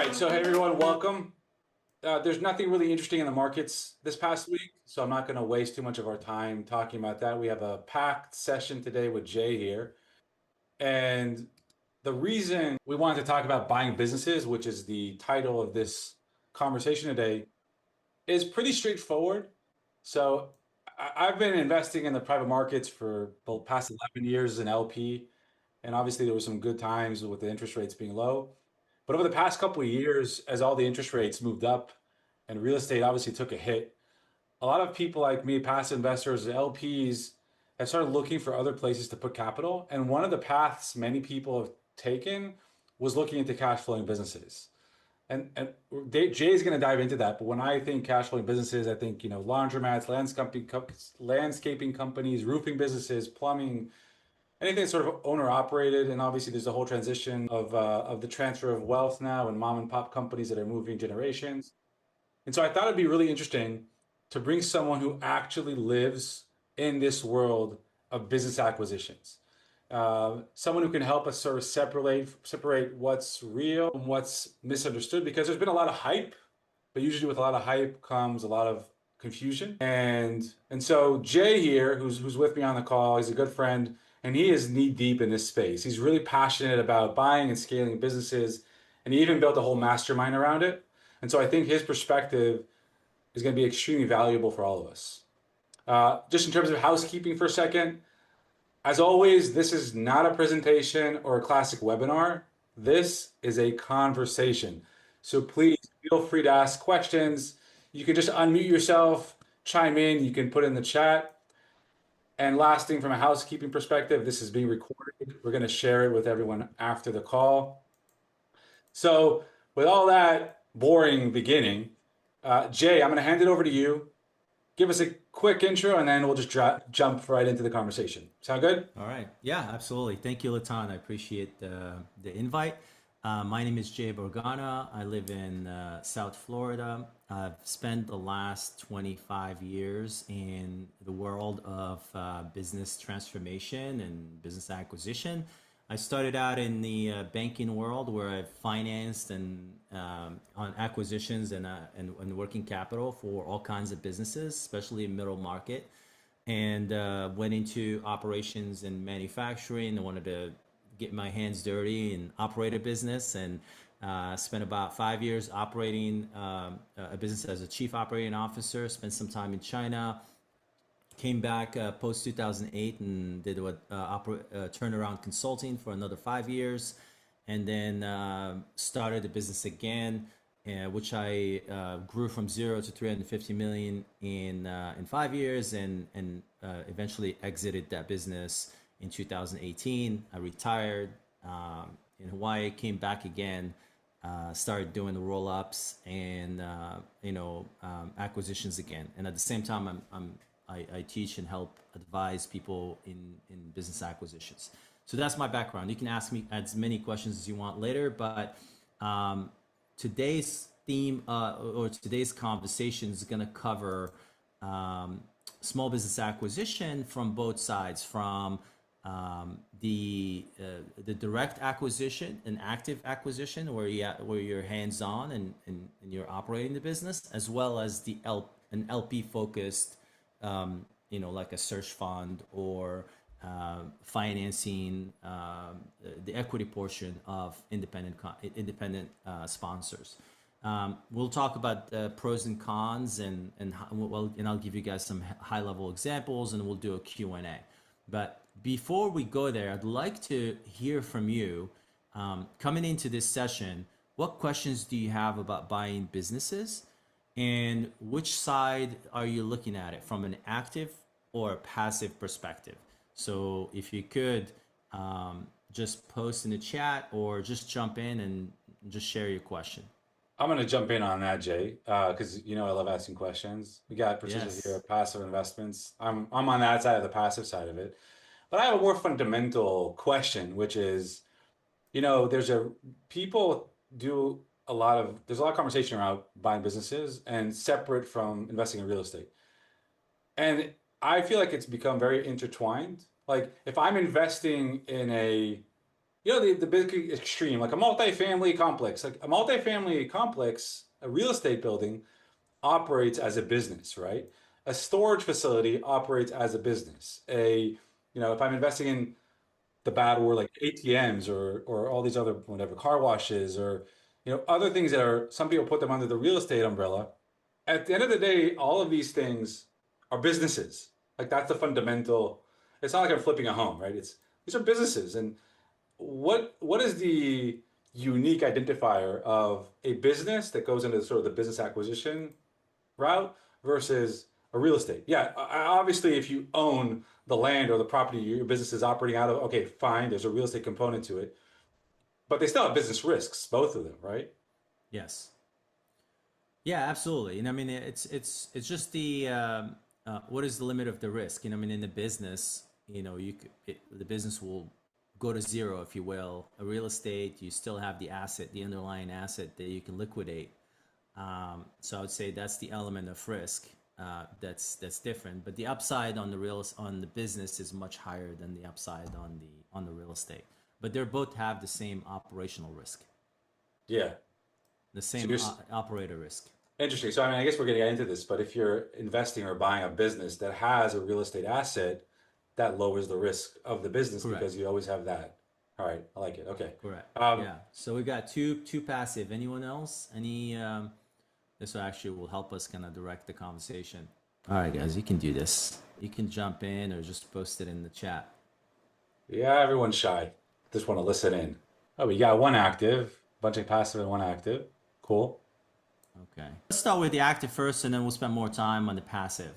right, so hey everyone, welcome. There's nothing really interesting in the markets this past week, so I'm not going to waste too much of our time talking about that. We have a packed session today with Jay here. And the reason we wanted to talk about buying businesses, which is the title of this conversation today, is pretty straightforward. So I've been investing in the private markets for the past 11 years as an LP, and obviously there were some good times with the interest rates being low. But over the past couple of years, as all the interest rates moved up and real estate obviously took a hit, a lot of people like me, passive investors, LPs, have started looking for other places to put capital. And one of the paths many people have taken was looking into cash flowing businesses. And Jay is going to dive into that. But when I think cash flowing businesses, I think, laundromats, landscaping companies, roofing businesses, plumbing, anything sort of owner operated. And obviously there's a whole transition of the transfer of wealth now and mom and pop companies that are moving generations. And so I thought it'd be really interesting to bring someone who actually lives in this world of business acquisitions. Someone who can help us sort of separate what's real and what's misunderstood, because there's been a lot of hype, but usually with a lot of hype comes a lot of confusion. And so Jay here, who's with me on the call, he's a good friend, and he is knee deep in this space. He's really passionate about buying and scaling businesses, and he even built a whole mastermind around it. And so I think his perspective is going to be extremely valuable for all of us. Just in terms of housekeeping for a second, as always, this is not a presentation or a classic webinar. This is a conversation. So please feel free to ask questions. You can just unmute yourself, chime in, you can put in the chat. And last thing, from a housekeeping perspective, this is being recorded. We're going to share it with everyone after the call. So with all that boring beginning, Jay, I'm going to hand it over to you. Give us a quick intro, and then we'll just jump right into the conversation. Sound good? All right. Yeah, absolutely. Thank you, Latan. I appreciate the invite. My name is Jay Borgana. I live in South Florida. I've spent the last 25 years in the world of business transformation and business acquisition. I started out in the banking world where I financed and on acquisitions and working capital for all kinds of businesses, especially middle market, and went into operations and manufacturing. I wanted to get my hands dirty and operate a business, and spent about 5 years operating a business as a chief operating officer. Spent some time in China. Came back post 2008 and did what turnaround consulting for another 5 years, and then started the business again, which I grew from 0 to 350 million in 5 years, and eventually exited that business in 2018. I retired in Hawaii, came back again, started doing the roll ups and acquisitions again, and at the same time I teach and help advise people in business acquisitions. So that's my background. You can ask me as many questions as you want later, but today's theme or today's conversation is going to cover small business acquisition from both sides, from the direct acquisition and active acquisition where you're hands on and you're operating the business, as well as an LP focused, like a search fund or financing the equity portion of independent sponsors. We'll talk about the pros and cons, and I'll give you guys some high level examples, and we'll do a Q&A. But before we go there, I'd like to hear from you. Coming into this session, what questions do you have about buying businesses? And which side are you looking at it, from an active or a passive perspective? So if you could just post in the chat or just jump in and just share your question. I'm going to jump in on that, Jay, because I love asking questions. We got Patricia here, passive investments. I'm on that side of the passive side of it. But I have a more fundamental question, which is, people do there's a lot of conversation around buying businesses and separate from investing in real estate. And I feel like it's become very intertwined. Like if I'm investing in a the big extreme, like a multifamily complex, a real estate building operates as a business, right? A storage facility operates as a business. If I'm investing in the bad word like ATMs or all these other whatever car washes or other things that are some people put them under the real estate umbrella. At the end of the day, all of these things are businesses. Like that's the fundamental. It's not like I'm flipping a home, right? It's these are businesses. And what is the unique identifier of a business that goes into sort of the business acquisition route versus a real estate? Yeah, obviously, if you own the land or the property your business is operating out of, okay, fine, there's a real estate component to it, but they still have business risks, both of them, right? Yes. Yeah, absolutely. And I mean, it's just the what is the limit of the risk? I mean, in the business, the business will go to zero, if you will. A real estate, you still have the asset, the underlying asset that you can liquidate. So I would say that's the element of risk that's different. But the upside on the business is much higher than the upside on the real estate. But they both have the same operational risk, Yeah. the So same you're operator risk. interesting. So I mean, I guess we're going to get into this, but if you're investing or buying a business that has a real estate asset, that lowers the risk of the business Correct. because you always have that. All right, I like it. Okay. Correct. Um, Yeah. So we got two passive. Anyone else? This actually will help us kind of direct the conversation. All right, guys, you can do this. You can jump in or just post it in the chat. yeah, everyone's shy. Just want to listen in. Oh, we got one active, bunch of passive and one active. Cool. Okay. Let's start with the active first, and then we'll spend more time on the passive.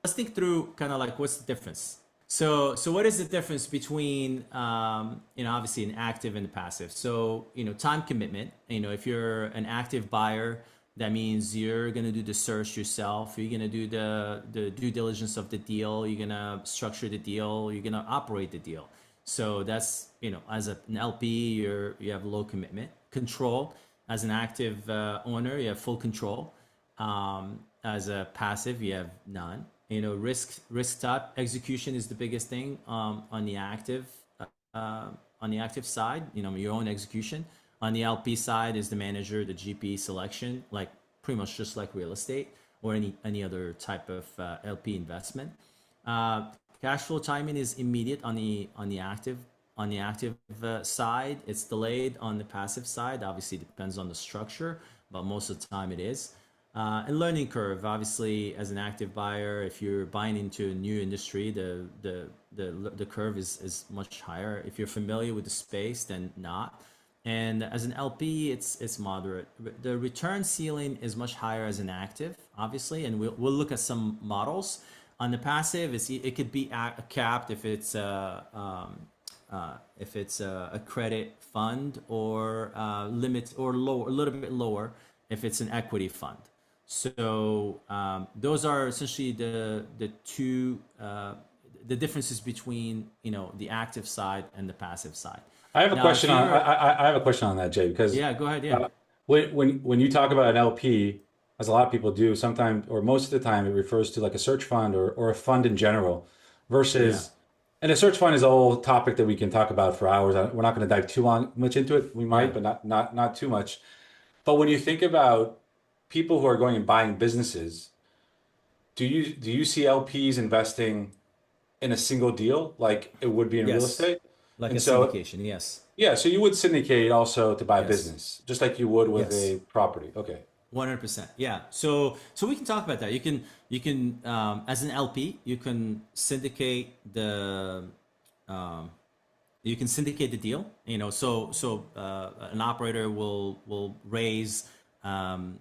Let's think through kind of like what's the difference. So what is the difference between obviously an active and a passive? So time commitment. If you're an active buyer, that means you're gonna do the search yourself. You're gonna do the due diligence of the deal. You're gonna structure the deal. You're gonna operate the deal. So that's as an LP, you have low commitment control. As an active owner, you have full control. As a passive, you have none. Risk type execution is the biggest thing on the active side. Your own execution. On the LP side is the manager, the GP selection, like pretty much just like real estate or any other type of LP investment. Cash flow timing is immediate on the active side. It's delayed on the passive side. Obviously, it depends on the structure, but most of the time it is. And learning curve, obviously, as an active buyer, if you're buying into a new industry, the curve is much higher. If you're familiar with the space, then not. And as an LP, it's moderate. The return ceiling is much higher as an active, obviously, and we'll look at some models. On the passive, it could be capped if it's a credit fund, or limit, or lower, a little bit lower if it's an equity fund. So those are essentially the two the differences between the active side and the passive side. I have a Now, if question on you're I have a question on that, Jay, because yeah, go ahead. Yeah, uh, when you talk about an LP, as a lot of people do, sometimes or most of the time, it refers to like a search fund or a fund in general, yeah, versus and a search fund is a whole topic that we can talk about for hours. We're not going to dive much into it. We might, yeah. but not too much. But when you think about people who are going and buying businesses, do you see LPs investing in a single deal like it would be in real Yes, estate? like a And so syndication. Yes, yeah, so you would syndicate also to buy a yes, business, just like you would with yes. a property. Okay. 100%. Yeah. So we can talk about that. You can as an LP, um, you can syndicate the deal. An operator will raise, um,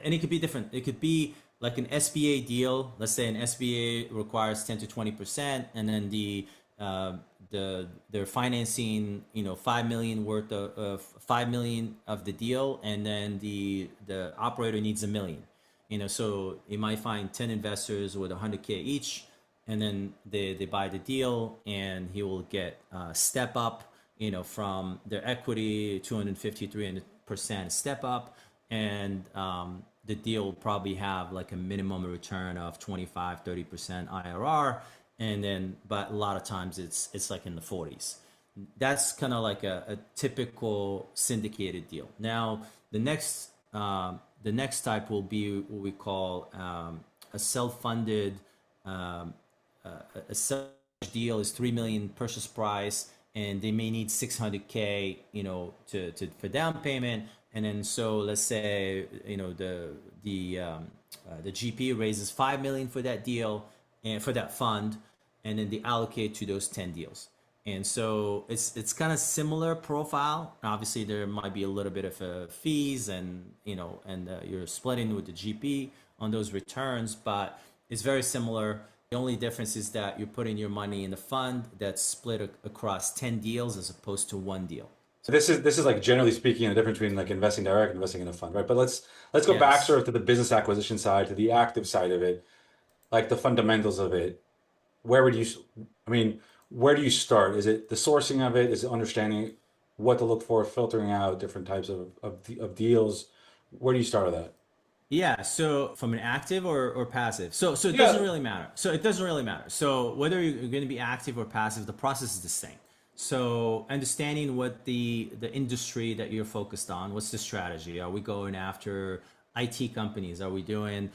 and it could be different. It could be like an SBA deal. Let's say an SBA requires 10 to 20%, and then they're financing 5 million worth of 5 million of the deal, and then the operator needs 1 million. So you might find 10 investors with 100K each, and then they buy the deal, and he will get step up from their equity, 250 300% step up, and the deal will probably have like a minimum return of 25 30% IRR, and then but a lot of times it's like in the 40s. that's kind of like a typical syndicated deal. Now, the next type will be what we call a self-funded a self deal is 3 million purchase price, and they may need 600K, to for down payment. And then so let's say the GP raises 5 million for that deal and for that fund, and then they allocate to those 10 deals. And so it's kind of similar profile. Obviously, there might be a little bit of fees, and you're splitting with the GP on those returns, but it's very similar. The only difference is that you're putting your money in a fund that's split across 10 deals as opposed to one deal. So this is like generally speaking the difference between like investing direct and investing in a fund, right? But let's go back Yes. sort of to the business acquisition side, to the active side of it, like the fundamentals of it. Where would you, I mean, where do you start? Is it the sourcing of it? Is it understanding what to look for, filtering out different types of deals? Where do you start with that? Yeah, so from an active or passive. So it doesn't Yeah. really matter. So it doesn't really matter. So whether you're going to be active or passive, the process is the same. So understanding what the industry that you're focused on, what's the strategy? Are we going after IT companies? Are we doing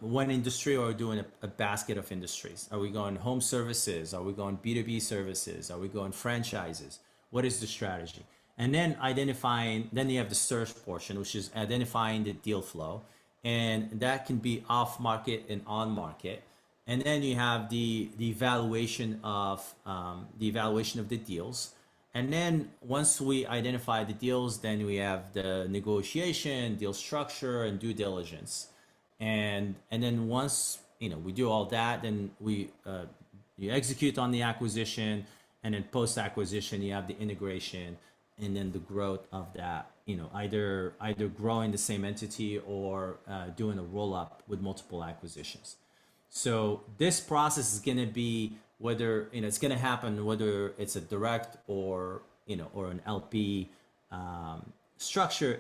one industry, or are we doing a basket of industries? Are we going home services? Are we going B2B services? Are we going franchises? What is the strategy? And then then you have the search portion, which is identifying the deal flow. And that can be off market and on market. And then you have the evaluation of the deals. And then once we identify the deals, then we have the negotiation, deal structure, and due diligence. And then once we do all that, then you execute on the acquisition, and then post acquisition you have the integration, and then the growth of that. Either growing the same entity, or doing a roll up with multiple acquisitions. So this process is going to be, whether it's going to happen whether it's a direct or an LP structure.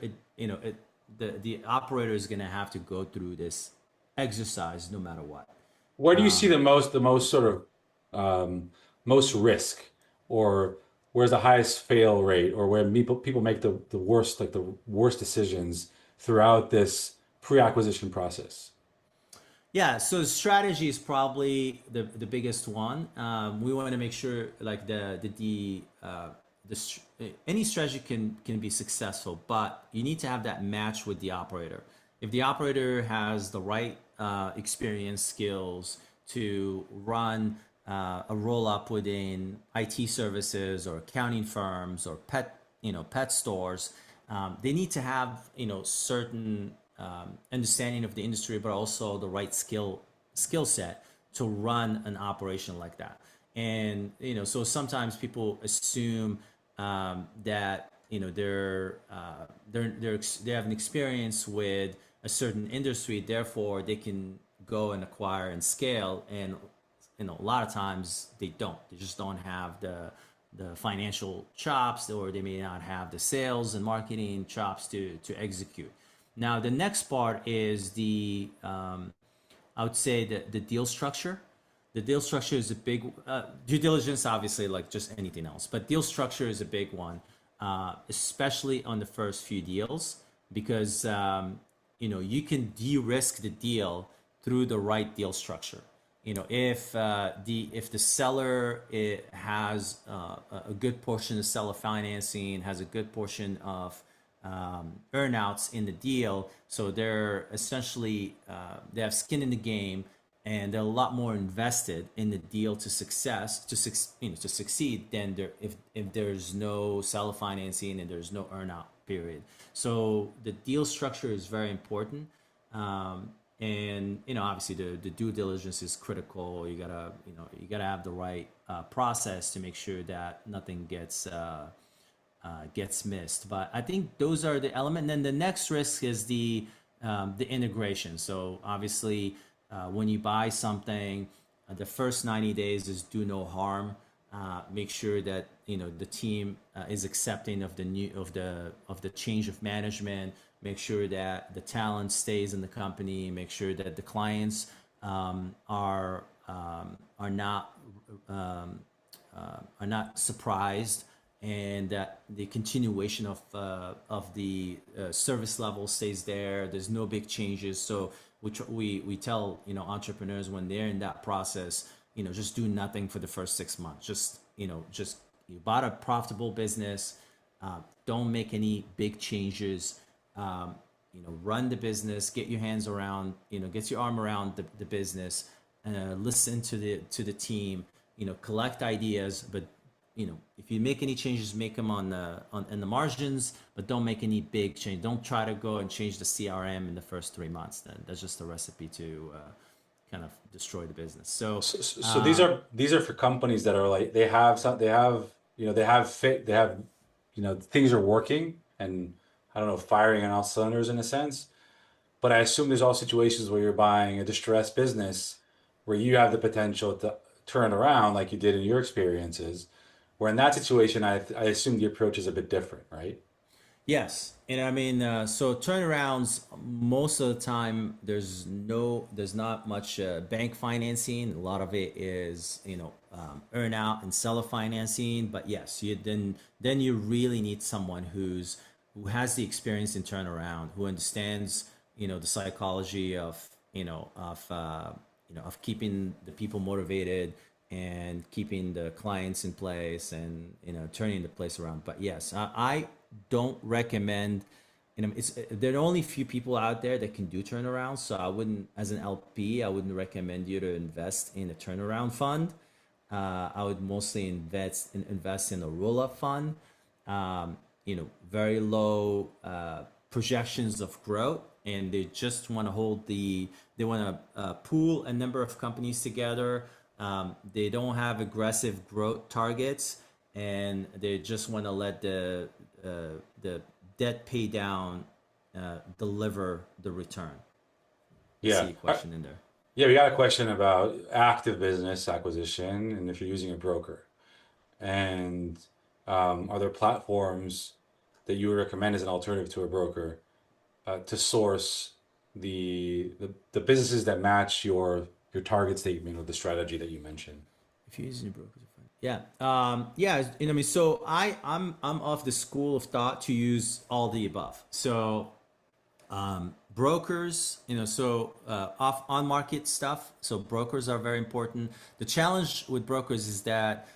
The operator is going to have to go through this exercise no matter what. Where do you see the most sort of most risk, or where's the highest fail rate, or where people make the worst decisions throughout this pre-acquisition process? Yeah, so strategy is probably the biggest one. We want to make sure, like, any strategy can be successful, but you need to have that match with the operator. If the operator has the right experience, skills to run a roll up within IT services or accounting firms or pet stores, they need to have certain understanding of the industry, but also the right skill set to run an operation like that. And so sometimes people assume that they have an experience with a certain industry, therefore they can go and acquire and scale. And a lot of times they don't. They just don't have the financial chops, or they may not have the sales and marketing chops to execute. Now, the next part is I would say the deal structure. The deal structure is a big due diligence, obviously, like just anything else, but deal structure is a big one, especially on the first few deals, because you can de-risk the deal through the right deal structure. If the seller has a good portion of seller financing, has a good portion of earnouts in the deal, so they're essentially they have skin in the game, and they're a lot more invested in the deal to succeed than if there's no seller financing and there's no earnout period. So the deal structure is very important. And obviously the due diligence is critical. You gotta have the right process to make sure that nothing gets missed. But I think those are the element. And then the next risk is the integration. So obviously, when you buy something, the first 90 days is do no harm. Make sure that the team is accepting of the change of management. Make sure that the talent stays in the company. Make sure that the clients are not are not surprised, and that the continuation of the service level stays there. There's no big changes. So we tell entrepreneurs when they're in that process, just do nothing for the first 6 months. Just you bought a profitable business. Don't make any big changes. Run the business, get your hands around, get your arm around the business, listen to the team, collect ideas, but if you make any changes, make them in the margins, but don't make any big change. Don't try to go and change the CRM in the first 3 months. Then that's just a recipe to kind of destroy the business. So these are for companies that are like they have some they have things are working, and I don't know, firing on all cylinders in a sense. But I assume there's all situations where you're buying a distressed business where you have the potential to turn around like you did in your experiences. Where in that situation, I assume the approach is a bit different, right? Yes, and I mean, so turnarounds, most of the time there's not much bank financing. A lot of it is earn out and seller financing. But yes, then you really need someone who has the experience in turnaround, who understands the psychology of keeping the people motivated and keeping the clients in place, and turning the place around. But yes, I don't recommend, there are only few people out there that can do turnarounds. So I wouldn't, as an LP, I wouldn't recommend you to invest in a turnaround fund. I would mostly invest in a roll-up fund. Very low projections of growth, and they just want to they want to pool a number of companies together. They don't have aggressive growth targets, and they just want to let the debt pay down deliver the return. I Yeah. see a question in there. Yeah, we got a question about active business acquisition and if you're using a broker. And are there platforms that you would recommend as an alternative to a broker to source the businesses that match your target statement or the strategy that you mentioned? If you're using a broker, yeah, yeah. So I'm of the school of thought to use all the above. So brokers, off on market stuff. So brokers are very important. The challenge with brokers is that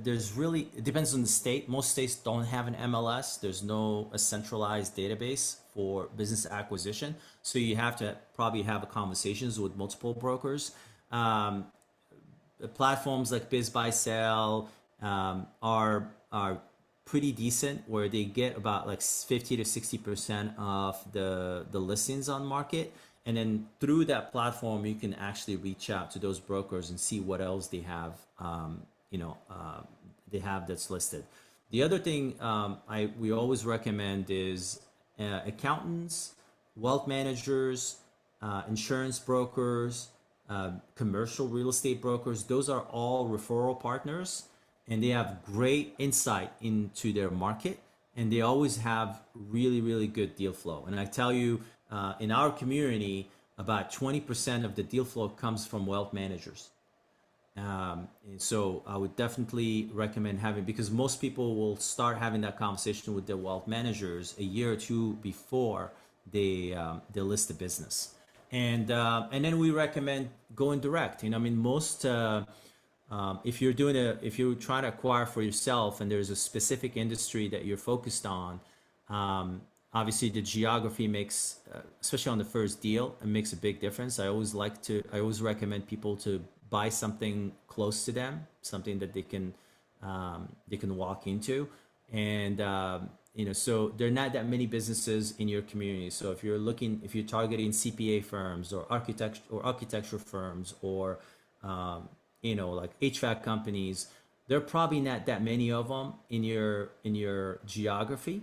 there's really, it depends on the state. Most states don't have an MLS. There's no a centralized database for business acquisition. So you have to probably have conversations with multiple brokers. Platforms like Biz Buy Sell are pretty decent, where they get about like 50 to 60% of the listings on market, and then through that platform you can actually reach out to those brokers and see what else they have they have that's listed. The other thing we always recommend is accountants, wealth managers, insurance brokers, commercial real estate brokers. Those are all referral partners, and they have great insight into their market, and they always have really, really good deal flow. And I tell you, in our community, about 20% of the deal flow comes from wealth managers. And so I would definitely recommend having, because most people will start having that conversation with their wealth managers a year or two before they list the business. And then we recommend going direct. Most if you're trying to acquire for yourself and there's a specific industry that you're focused on, obviously the geography makes, especially on the first deal, it makes a big difference. I always recommend people to buy something close to them, something that they can walk into, and so there are not that many businesses in your community. So if you're targeting CPA firms or architecture firms or like HVAC companies, there are probably not that many of them in your geography.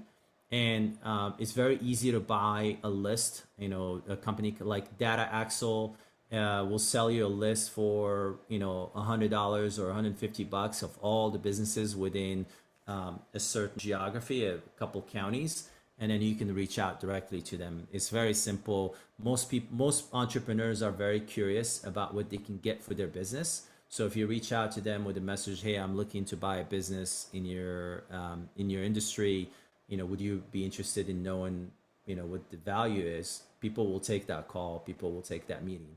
And it's very easy to buy a list. A company like Data Axle will sell you a list for $100 or $150 of all the businesses within a certain geography, a couple counties, and then you can reach out directly to them. It's very simple. Most entrepreneurs are very curious about what they can get for their business. So if you reach out to them with a message, hey, I'm looking to buy a business in your industry, would you be interested in knowing, what the value is? People will take that call. People will take that meeting.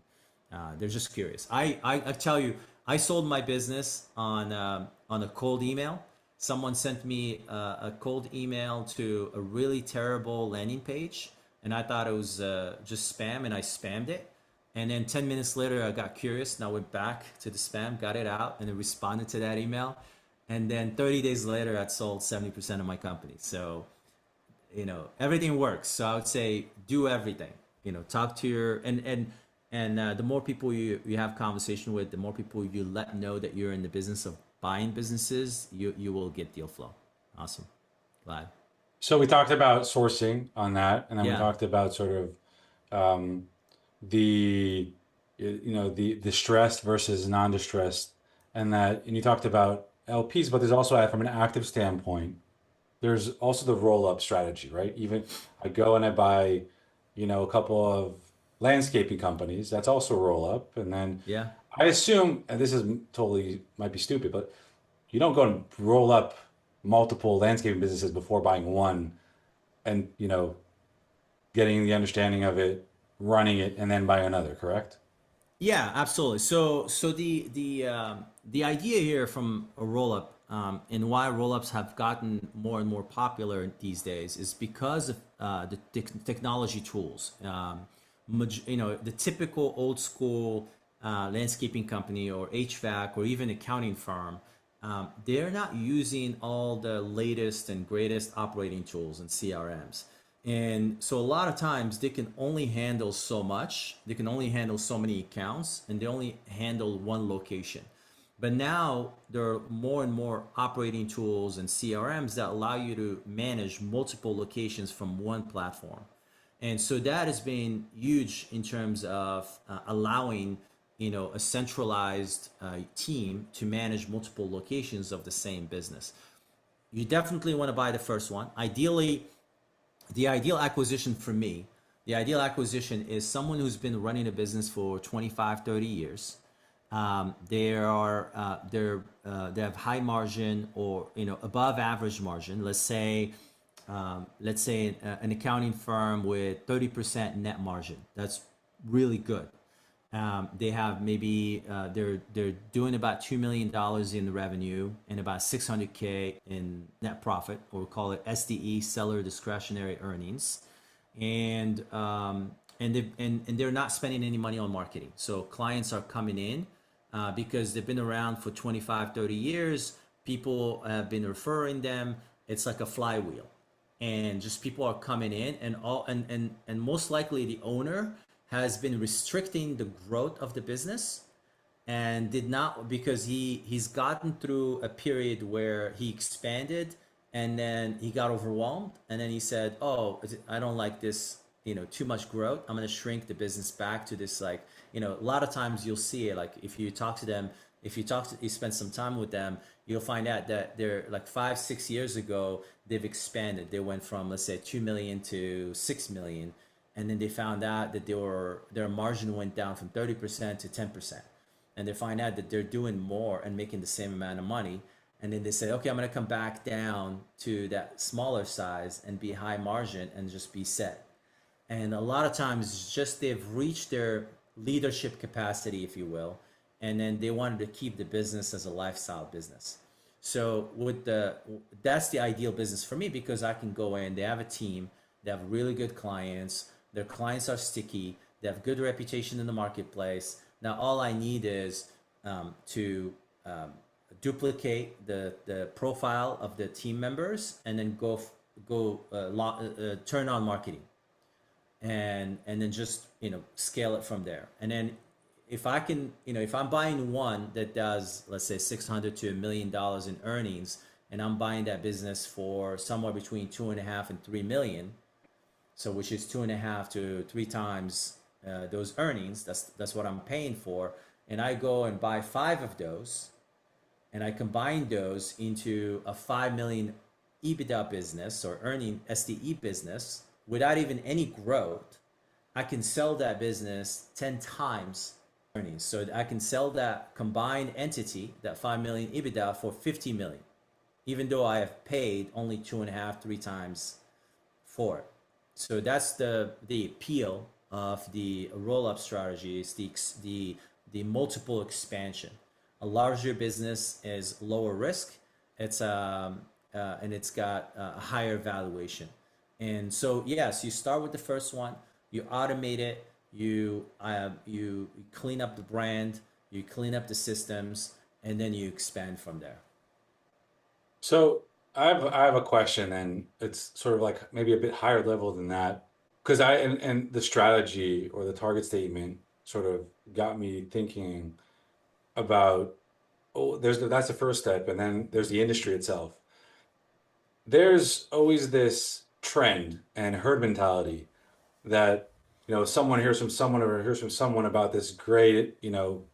They're just curious. I tell you, I sold my business on a cold email. Someone sent me a cold email to a really terrible landing page, and I thought it was just spam, and I spammed it. And then 10 minutes later, I got curious and I went back to the spam, got it out, and then responded to that email. And then 30 days later, I'd sold 70% of my company. So, everything works. So I would say do everything. Talk to your and the more people you have conversation with, the more people you let know that you're in the business of buying businesses, you will get deal flow. Awesome. Glad. So we talked about sourcing on that, and then we Yeah. talked about sort of um, the the distressed versus non-distressed, and you talked about LPs, but there's also from an active standpoint, there's also the roll-up strategy, right? Even I go and I buy, a couple of landscaping companies. That's also roll-up, and then Yeah. I assume, and this is totally might be stupid, but you don't go and roll up multiple landscaping businesses before buying one and, getting the understanding of it, running it, and then buying another, correct? Yeah, absolutely. So the idea here from a roll up, and why roll ups have gotten more and more popular these days is because of technology tools. The typical old school landscaping company or HVAC or even accounting firm, they're not using all the latest and greatest operating tools and CRMs. And so a lot of times they can only handle so much, they can only handle so many accounts, and they only handle one location. But now there are more and more operating tools and CRMs that allow you to manage multiple locations from one platform. And so that has been huge in terms of allowing a centralized team to manage multiple locations of the same business. You definitely want to buy the first one. Ideally, the ideal acquisition for me, the ideal acquisition is someone who's been running a business for 25, 30 years. They have high margin or above average margin. Let's say an accounting firm with 30% net margin. That's really good. They have maybe they're doing about $2 million in revenue and about 600K in net profit, or we call it SDE, seller discretionary earnings, and they're not spending any money on marketing. So clients are coming in because they've been around for 25, 30 years. People have been referring them. It's like a flywheel, and just people are coming in, and most likely the owner has been restricting the growth of the business and did not, because he's gotten through a period where he expanded and then he got overwhelmed, and then he said, oh, I don't like this, too much growth, I'm going to shrink the business back to this, like, a lot of times you'll see it, like if you talk to them, you spend some time with them, you'll find out that they're like 5-6 years ago they've expanded. They went from, let's say, 2 million to 6 million, and then they found out that their margin went down from 30% to 10%, and they find out that they're doing more and making the same amount of money, and then they say, okay, I'm going to come back down to that smaller size and be high margin and just be set. And a lot of times it's just they've reached their leadership capacity, if you will, and then they wanted to keep the business as a lifestyle business. So that's the ideal business for me, because I can go in, they have a team, they have really good clients, their clients are sticky, they have good reputation in the marketplace. Now all I need is to duplicate the profile of the team members, and then turn on marketing, and then just scale it from there. And then if I can, if I'm buying one that does, let's say, 600 to $1 million in earnings, and I'm buying that business for somewhere between 2.5 and 3 million, so which is 2.5 to 3 times those earnings. That's what I'm paying for, and I go and buy 5 of those, and I combine those into a 5 million EBITDA business or earning SDE business without even any growth. I can sell that business 10 times earnings. So I can sell that combined entity, that 5 million EBITDA for 50 million, even though I have paid only 2.5, 3 times for it. So that's the appeal of the roll up strategy is the multiple expansion. A larger business is lower risk. It's and it's got a higher valuation. And so yes, you start with the first one, you automate it, you clean up the brand, you clean up the systems, and then you expand from there. So I have a question, and it's sort of like maybe a bit higher level than that, because and the strategy or the target statement sort of got me thinking about, oh, that's the first step, and then there's the industry itself. There's always this trend and herd mentality that, someone hears from someone or hears from someone about this great,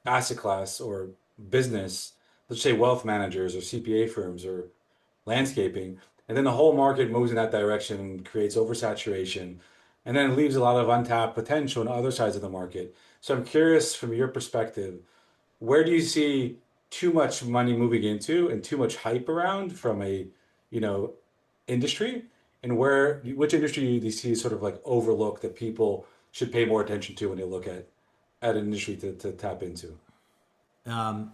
asset class or business, let's say wealth managers or CPA firms or landscaping, and then the whole market moves in that direction and creates oversaturation, and then it leaves a lot of untapped potential on other sides of the market. So I'm curious from your perspective, where do you see too much money moving into and too much hype around from a, you know, industry, and which industry do you see sort of like overlooked that people should pay more attention to when they look at an industry to tap into? At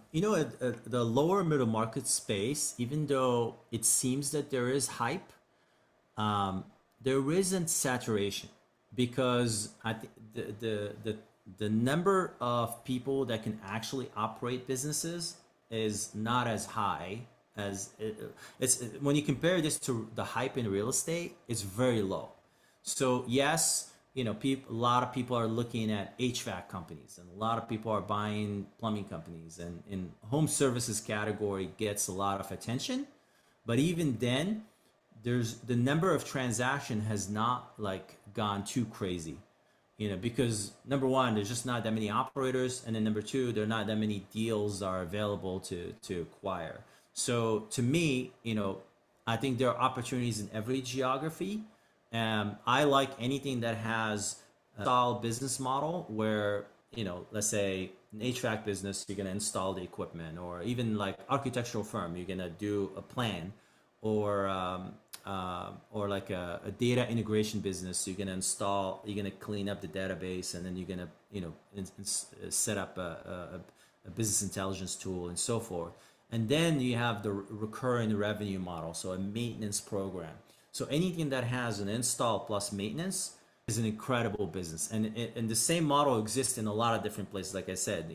the lower middle market space, even though it seems that there is hype, there isn't saturation because I think the number of people that can actually operate businesses is not as high as it's when you compare this to the hype in real estate, it's very low. So yes, a lot of people are looking at HVAC companies, and a lot of people are buying plumbing companies, and in home services category gets a lot of attention. But even then, there's the number of transaction has not like gone too crazy, because number one, there's just not that many operators, and then number two, there are not that many deals are available to acquire. So to me, I think there are opportunities in every geography. I like anything that has a solid business model where, let's say an HVAC business, you're going to install the equipment, or even like architectural firm, you're going to do a plan, or like a data integration business, you're going to clean up the database, and then you're going to, set up a business intelligence tool and so forth. And then you have the recurring revenue model, so a maintenance program. So anything that has an install plus maintenance is an incredible business. And the same model exists in a lot of different places. Like I said,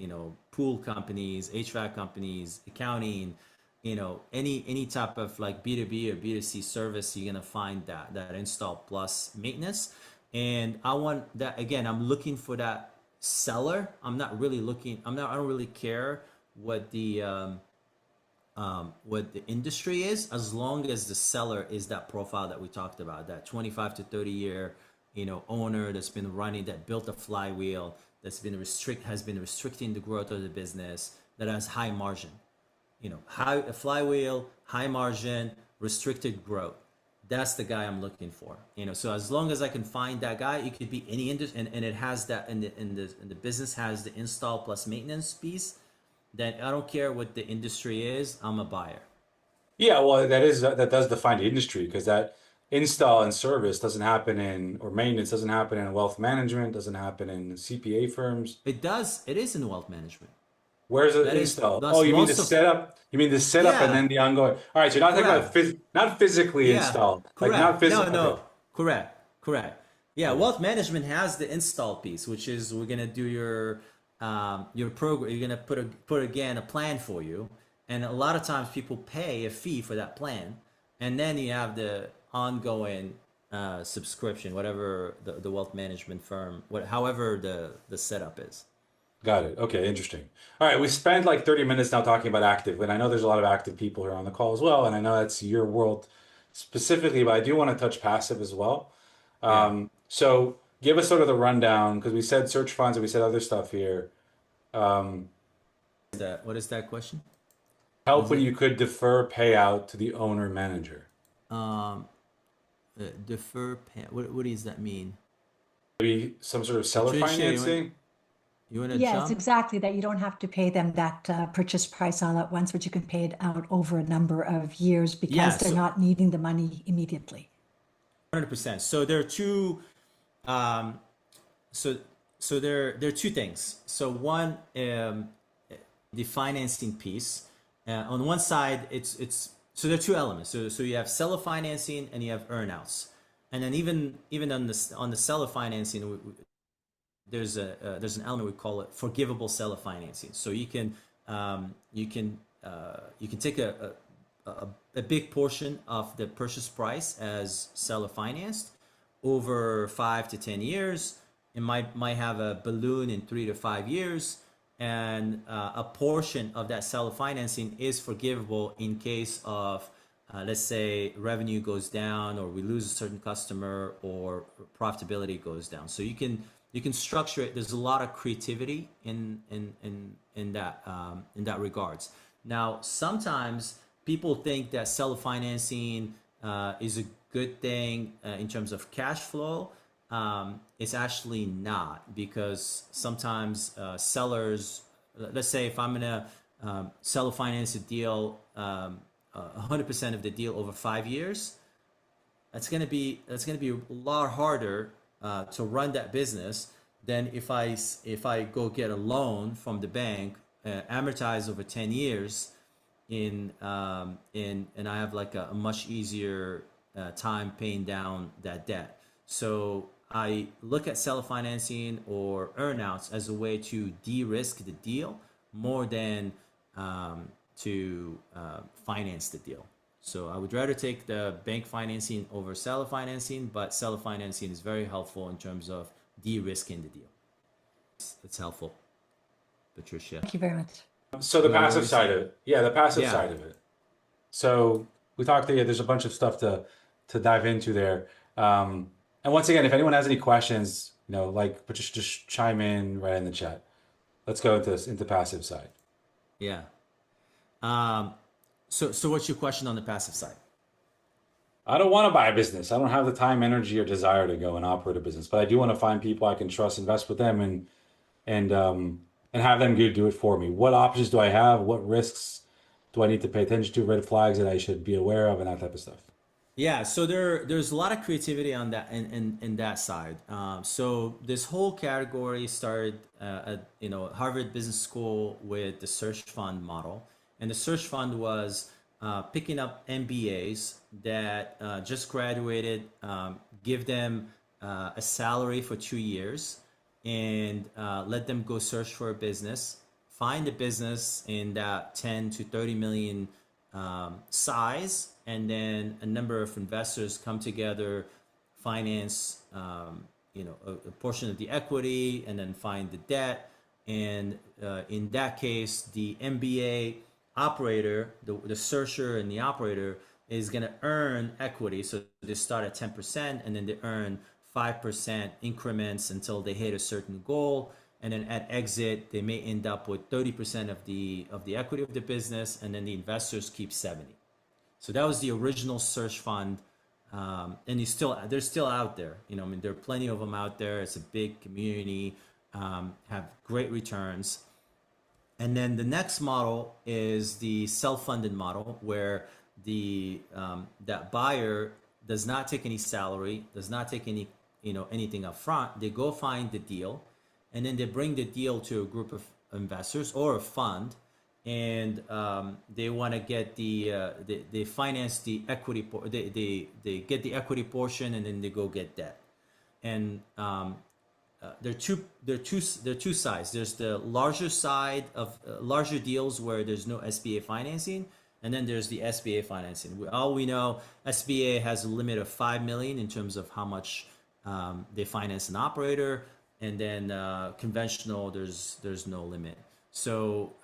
pool companies, HVAC companies, accounting, any type of like B2B or B2C service, you're going to find that install plus maintenance. And I want that, again, I'm looking for that seller. I don't really care what the industry is, as long as the seller is that profile that we talked about, that 25 to 30 year, owner that's been running, that built a flywheel, has been restricting the growth of the business, that has high margin, a flywheel, high margin, restricted growth. That's the guy I'm looking for. So as long as I can find that guy, it could be any industry, and it has that, and the business has the install plus maintenance piece, then I don't care what the industry is, I'm a buyer. Yeah, well, that does define the industry, because that install and service doesn't happen or maintenance doesn't happen in wealth management, doesn't happen in CPA firms. It does. It is in wealth management. Where's the That is install? Oh, thus you mean the most of setup? You mean the setup and yeah, then the ongoing? All right, so you're not talking about correct. not physically Yeah, installed, like not correct. No, physical. Okay, no, correct. Yeah, okay, wealth management has the install piece, which is we're gonna do your program. You're gonna put again a plan for you, and a lot of times people pay a fee for that plan, and then you have the ongoing subscription, whatever the wealth management firm, however the setup is. got it. Okay, interesting. All right, we spent like 30 minutes now talking about active, and I know there's a lot of active people here on the call as well, and I know that's your world specifically, but I do want to touch passive as well. Yeah. So give us sort of the rundown, because we said search funds and we said other stuff here. Um, What is that question? What Help is when it? you could defer payout to the owner manager. Um, Defer pay. What does that mean? Maybe some sort of seller Patricia, financing. You want to Yes, jump? exactly, that you don't have to pay them that purchase price all at once, but you can pay it out over a number of years because Yeah, they're so not needing the money immediately. 100%. So there are two. Um, so there are two things. So one, the financing piece. On one side, it's so there are two elements. So you have seller financing and you have earnouts, and then even on the seller financing, there's an element we call it forgivable seller financing. So you can take a big portion of the purchase price as seller financed over 5 to 10 years. It might have a balloon in 3 to 5 years, and a portion of that seller financing is forgivable in case of let's say revenue goes down, or we lose a certain customer, or profitability goes down. So you can structure it. There's a lot of creativity in that regards. Now, sometimes people think that seller financing is a good thing in terms of cash flow. It's actually not, because sometimes sellers, let's say if I'm gonna seller finance a deal, 100% of the deal over 5 years, that's gonna be a lot harder to run that business than if I go get a loan from the bank, amortize over 10 years, and I have like a much easier time paying down that debt. So I look at seller financing or earnouts as a way to de-risk the deal more than to finance the deal. So I would rather take the bank financing over seller financing, but seller financing is very helpful in terms of de-risking the deal. It's helpful, Patricia. Thank you very much. So the You were passive always side of it. Yeah, the passive yeah. side of it. So we talked there, there's a bunch of stuff to dive into there. And once again, if anyone has any questions, like, but just chime in right in the chat. Let's go into passive side. Yeah. Um, so what's your question on the passive side? I don't want to buy a business. I don't have the time, energy, or desire to go and operate a business, but I do want to find people I can trust, invest with them, and have them do it for me. What options do I have? What risks do I need to pay attention to? Red flags that I should be aware of, and that type of stuff. Yeah, so there's a lot of creativity on that in that side. So this whole category started at Harvard Business School with the search fund model, and the search fund was picking up MBAs that just graduated, give them a salary for 2 years, and let them go search for a business, find a business in that 10 to 30 million size, and then a number of investors come together, finance a portion of the equity, and then find the debt. And in that case, the MBA operator, the searcher and the operator, is going to earn equity. So they start at 10%, and then they earn 5% increments until they hit a certain goal. And then at exit, they may end up with 30% of the equity of the business, and then the investors keep 70. So that was the original search fund, and they're still out there. There are plenty of them out there. It's a big community, have great returns. And then the next model is the self-funded model, where that buyer does not take any salary, does not take any anything up front. They go find the deal, and then they bring the deal to a group of investors or a fund, and they want to get they finance the equity. They get the equity portion, and then they go get debt. And there are two sides. There's the larger side of larger deals where there's no SBA financing, and then there's the SBA financing. All we know, SBA has a limit of 5 million in terms of how much they finance an operator, and then conventional, there's no limit. So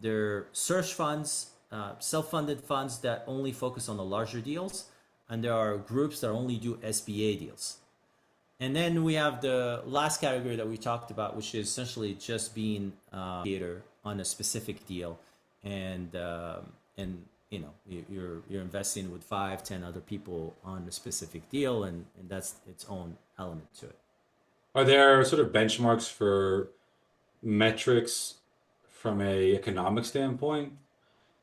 there are search funds, self-funded funds that only focus on the larger deals, and there are groups that only do SBA deals. And then we have the last category that we talked about, which is essentially just being creator on a specific deal, and you're investing with 5-10 other people on a specific deal, and that's its own element to it. Are there sort of benchmarks for metrics from a economic standpoint?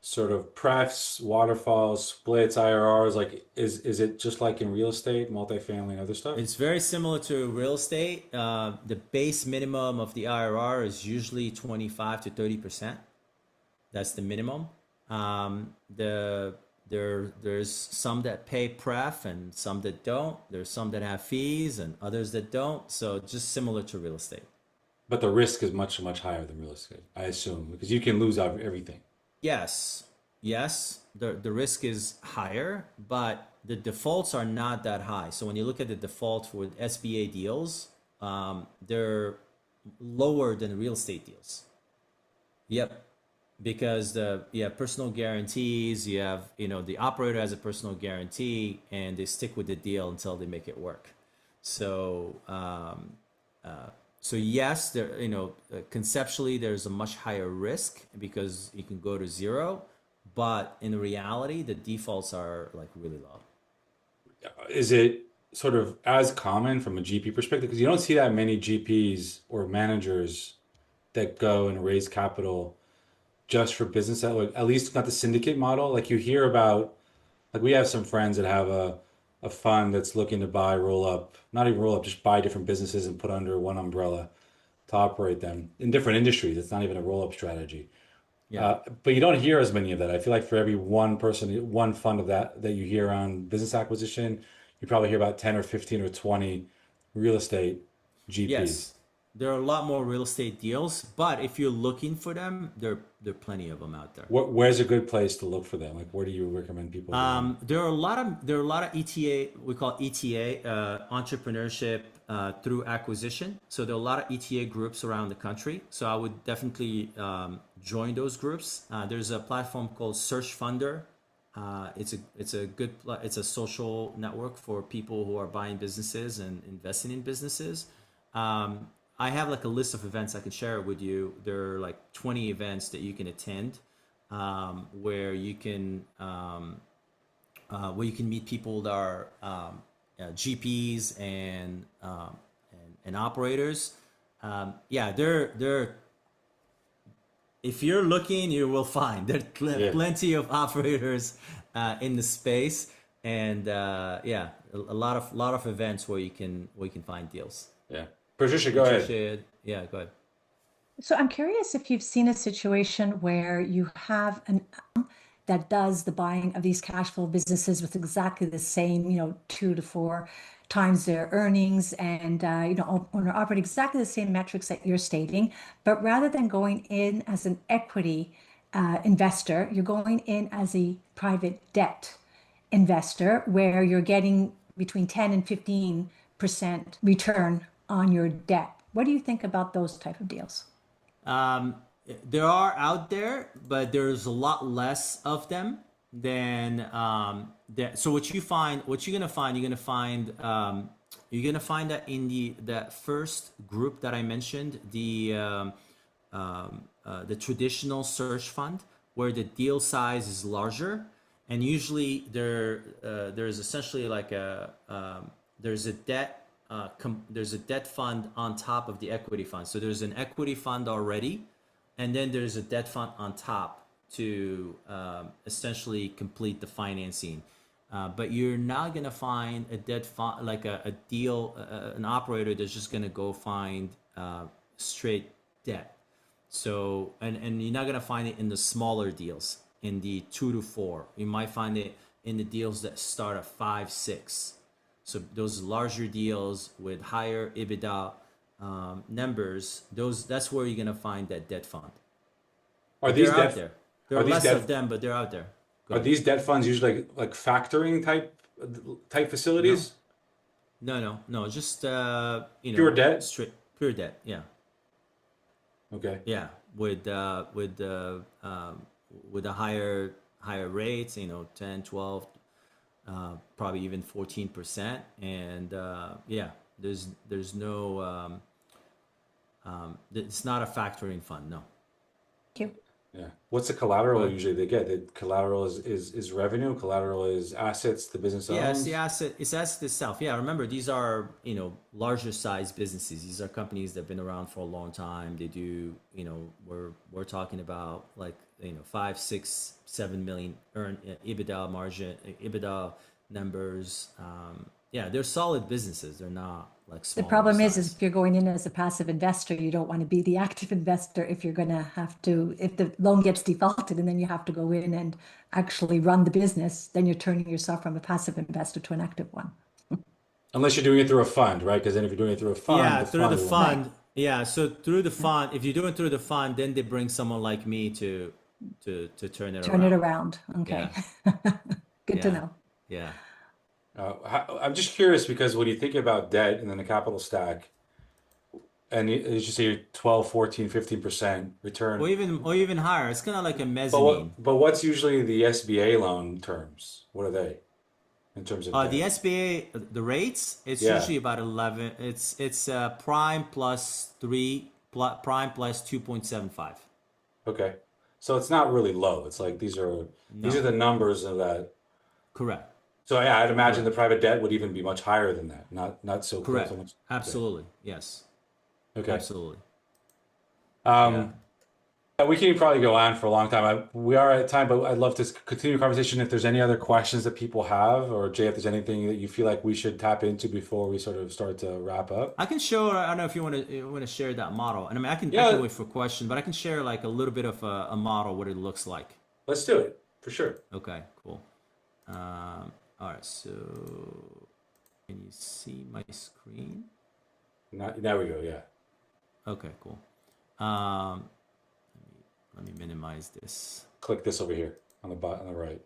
Sort of prefs, waterfalls, splits, IRRs, like is it just like in real estate, multifamily and other stuff? It's very similar to real estate. The base minimum of the IRR is usually 25 to 30%. That's the minimum. There's some that pay pref and some that don't. There's some that have fees and others that don't. So just similar to real estate. But the risk is much, much higher than real estate, I assume, because you can lose out everything. Yes, yes, the risk is higher, but the defaults are not that high. So when you look at the default for SBA deals, they're lower than real estate deals. Yep, because you have personal guarantees. You have the operator has a personal guarantee, and they stick with the deal until they make it work. So so yes, there conceptually there's a much higher risk because you can go to zero, but in reality the defaults are like really low. Is it sort of as common from a GP perspective? Because you don't see that many GPs or managers that go and raise capital just for business, like at least not the syndicate model. Like you hear about, like we have some friends that have a fund that's looking to buy, roll up, not even roll up, just buy different businesses and put under one umbrella to operate them in different industries. It's not even a roll up strategy. Yeah. But you don't hear as many of that. I feel like for every one person, one fund of that you hear on business acquisition, you probably hear about 10 or 15 or 20 real estate GPs. Yes, there are a lot more real estate deals, but if you're looking for them, there are plenty of them out there. Where's a good place to look for them? Like, where do you recommend people go? There are a lot of ETA, we call ETA, entrepreneurship through acquisition. So there are a lot of ETA groups around the country. So I would definitely join those groups. There's a platform called Search Funder. It's a social network for people who are buying businesses and investing in businesses. I have like a list of events I can share with you. There are like 20 events that you can attend, where you can meet people that are GPs and operators. Yeah, they're if you're looking, you will find there are plenty of operators in the space, and yeah, a lot of events where you can find deals. Yeah. Patricia, go ahead. Yeah, go ahead. So I'm curious if you've seen a situation where you have an that does the buying of these cash flow businesses with exactly the same, 2 to 4 times their earnings and, owner operate exactly the same metrics that you're stating. But rather than going in as an equity investor, you're going in as a private debt investor where you're getting between 10 and 15% return on your debt. What do you think about those type of deals? There are out there, but there's a lot less of them than that. So what you're gonna find that in that first group that I mentioned, the traditional search fund, where the deal size is larger, and usually there's essentially like there's a debt fund on top of the equity fund. So there's an equity fund already, and then there's a debt fund on top to essentially complete the financing. But you're not gonna find a debt fund like a deal, an operator that's just gonna go find straight debt. So and you're not gonna find it in the smaller deals, in the 2 to 4. You might find it in the deals that start at 5, 6. So those larger deals with higher EBITDA numbers, that's where you're gonna find that debt fund. They're out there. There are less of them, but they're out there. Are these debt funds usually like factoring type facilities? No. Just Pure debt? Straight pure debt. Yeah. Okay. Yeah, with a higher rates, 10, 12. Probably even 14%, and yeah, there's no it's not a factoring fund, no. Thank you. Yeah. What's the collateral But usually they get? The collateral is revenue, collateral is assets the business yeah, it's the owns. asset. It's asset itself. Yeah, remember these are larger size businesses. These are companies that have been around for a long time. They do we're talking about like 5, 6, 7 million earn EBITDA margin, EBITDA numbers. Yeah, they're solid businesses. They're not like The smaller problem is size. if you're going in as a passive investor, you don't want to be the active investor if you're going to have to, if the loan gets defaulted and then you have to go in and actually run the business, then you're turning yourself from a passive investor to an active one. Unless you're doing it through a fund, right? Because then if you're doing it through a fund, Yeah, the through the fund will. Right. fund. Yeah, so through the fund, if you do it through the fund, then they bring someone like me to turn it Turn it around. around. Okay. Yeah, Good to yeah, know. yeah. I'm just curious because when you think about debt and then the capital stack, and as you say 12, 14, 15% return, Or even higher. It's kind of like a but mezzanine. what's usually the SBA loan terms? What are they in terms of The debt? SBA, the rates, it's Yeah. usually about 11. It's prime plus 3, prime plus 2.75. Okay. So it's not really low. It's like these are No, the numbers of that. correct, So yeah, I'd imagine the correct, private debt would even be much higher than that. Not so close. So correct. much. Okay. Absolutely, yes, Okay. absolutely, yeah. Um, we can probably go on for a long time. We are at time, but I'd love to continue the conversation if there's any other questions that people have, or Jay, if there's anything that you feel like we should tap into before we sort of start to wrap up. I can show. I don't know if you want to share that model, and I mean I can Yeah, wait for a question, but I can share like a little bit of a model what it looks like. let's do it for sure. Okay, cool. All right, so can you see my screen? There we go. Yeah. Okay, cool. Um, let me minimize this. Click this over here on the bottom on the right.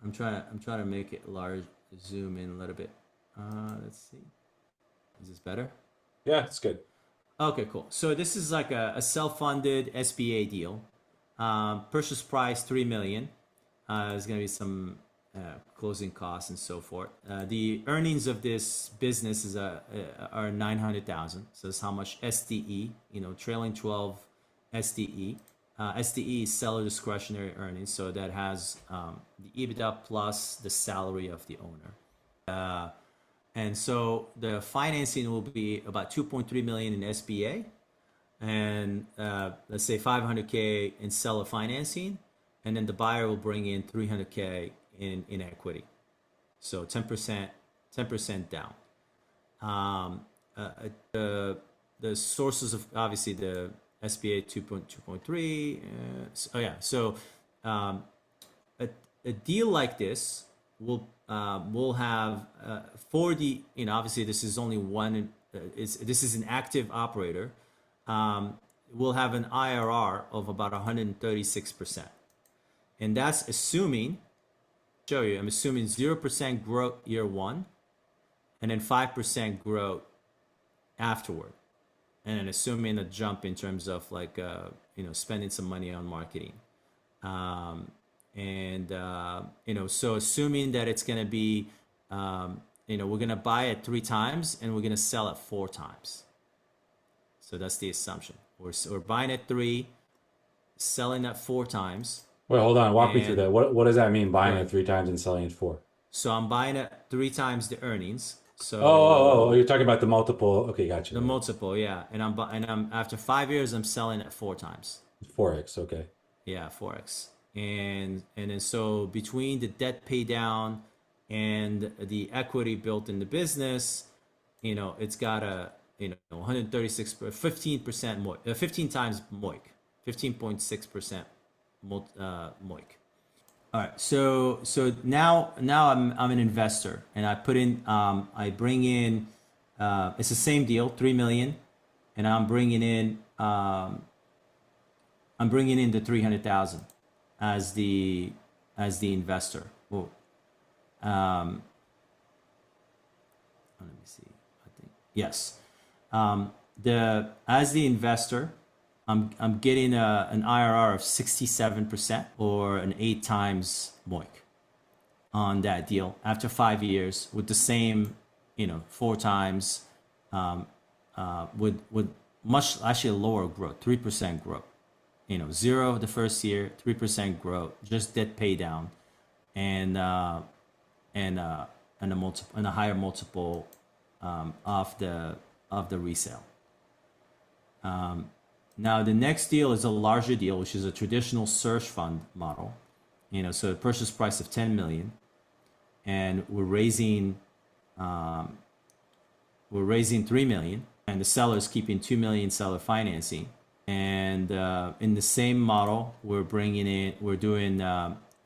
I'm trying to make it large. Zoom in a little bit. Let's see. Is this better? Yeah, it's good. Okay, cool. So this is like a self-funded SBA deal. Purchase price 3 million. There's gonna be some closing costs and so forth. The earnings of this business are 900,000. So that's how much SDE, trailing 12 SDE. SDE is seller discretionary earnings, so that has the EBITDA plus the salary of the owner. And so the financing will be about 2.3 million in SBA, and let's say 500K in seller financing, and then the buyer will bring in 300K in equity. So 10% down. The sources of obviously the SBA 2.3. Oh yeah, so um, a deal like this will have for the obviously this is only one. This is an active operator. We'll have an IRR of about 136%, and that's assuming. Show you. I'm assuming 0% growth year one, and then 5% growth afterward, and then assuming a jump in terms of like spending some money on marketing, so assuming that it's gonna be we're gonna buy it 3 times and we're gonna sell it 4 times. So that's the assumption. We're buying it 3, selling it 4 times. Wait, hold on. Walk me through And that. What does that mean? Buying right, it 3 times and selling it 4? so I'm buying it 3 times the earnings. Oh, So you're talking about the multiple. Okay, gotcha. the multiple, yeah, and I'm after 5 years, I'm selling it 4 times. 4x. Okay. Yeah, 4x, and then so between the debt pay down and the equity built in the business, it's got a 136, 15% more, 15 times MOIC, 15.6% MOIC. All right, so now I'm an investor, and I bring in it's the same deal, 3 million, and I'm bringing in the 300,000 as the investor. Oh, let me see. I think yes. The as the investor, I'm getting an IRR of 67% or an 8 times MOIC on that deal after 5 years with the same 4 times with much actually lower growth, 3% growth. 0 the first year, 3% growth, just debt pay down, and and a higher multiple of the resale. Now the next deal is a larger deal, which is a traditional search fund model. So a purchase price of 10 million, and we're raising 3 million, and the seller is keeping 2 million seller financing. And in the same model, we're growing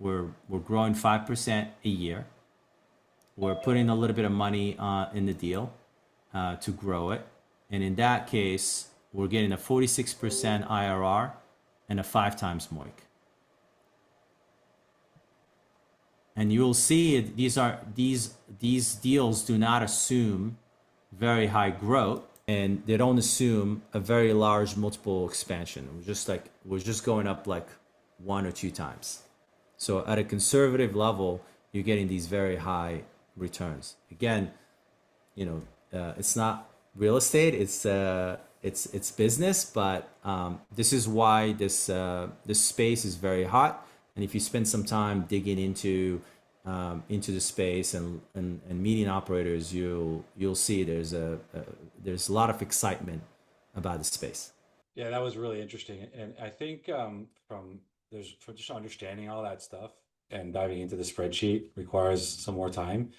5% a year. We're putting a little bit of money in the deal to grow it, and in that case, we're getting a 46% IRR and a 5 times MOIC. And you'll see these deals do not assume very high growth, and they don't assume a very large multiple expansion. We're just going up like 1 or 2 times. So at a conservative level, you're getting these very high returns. Again, it's not real estate; it's business. But this is why this space is very hot. And if you spend some time digging into the space and meeting operators, you'll see there's a lot of excitement about the space. Yeah, that was really interesting, and I think from just understanding all that stuff and diving into the spreadsheet requires some more time,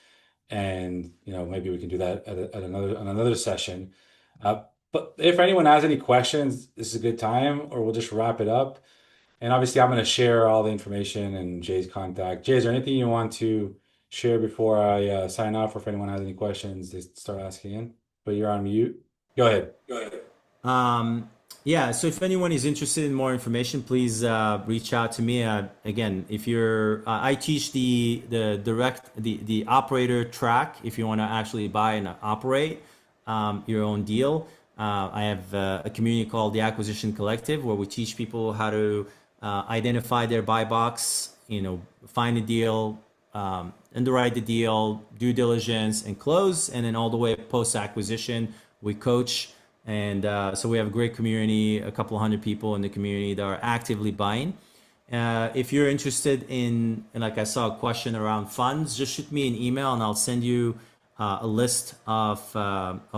and maybe we can do that at another session. But if anyone has any questions, this is a good time, or we'll just wrap it up. And obviously, I'm going to share all the information and Jay's contact. Jay, is there anything you want to share before I sign off, or if anyone has any questions, they start asking in? But you're on mute. Go ahead. Yeah, so if anyone is interested in more information, please reach out to me. Again, if I teach the operator track. If you want to actually buy and operate your own deal, I have a community called the Acquisition Collective, where we teach people how to identify their buy box, find a deal, underwrite the deal, due diligence, and close, and then all the way post acquisition, we coach. And so we have a great community, a couple hundred people in the community that are actively buying. If you're interested in, and like I saw a question around funds, just shoot me an email and I'll send you a list of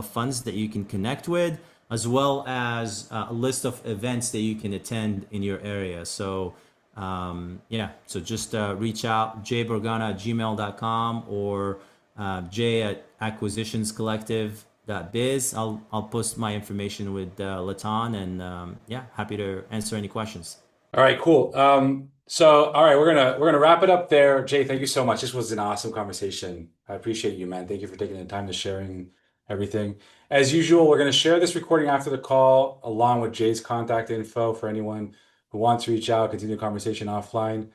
funds that you can connect with, as well as a list of events that you can attend in your area. So so just reach out, jborgana@gmail.com or j@acquisitionscollective.biz. I'll post my information with Latan, and happy to answer any questions. All right, cool. So all right, we're gonna wrap it up there. Jay, thank you so much. This was an awesome conversation. I appreciate you, man. Thank you for taking the time to sharing everything. As usual, we're gonna share this recording after the call, along with Jay's contact info for anyone who wants to reach out, continue the conversation offline.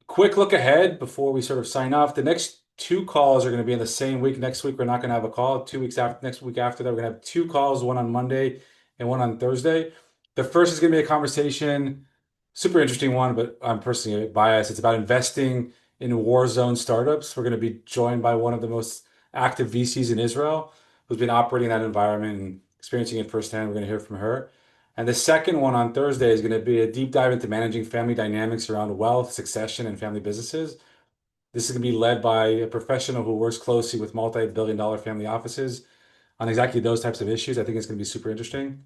Quick look ahead before we sort of sign off. The next 2 calls are going to be in the same week. Next week, we're not going to have a call. 2 weeks after, next week after that, we're going to have 2 calls, one on Monday and one on Thursday. The first is going to be a conversation, super interesting one, but I'm personally biased. It's about investing in war zone startups. We're going to be joined by one of the most active VCs in Israel, who's been operating that environment and experiencing it firsthand. We're going to hear from her. And the second one on Thursday is going to be a deep dive into managing family dynamics around wealth, succession, and family businesses. This is going to be led by a professional who works closely with multi-billion-dollar family offices on exactly those types of issues. I think it's going to be super interesting.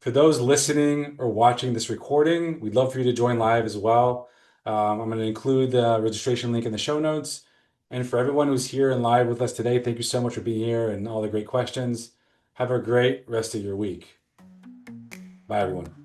For those listening or watching this recording, we'd love for you to join live as well. I'm going to include the registration link in the show notes. And for everyone who's here and live with us today, thank you so much for being here and all the great questions. Have a great rest of your week. Bye, everyone.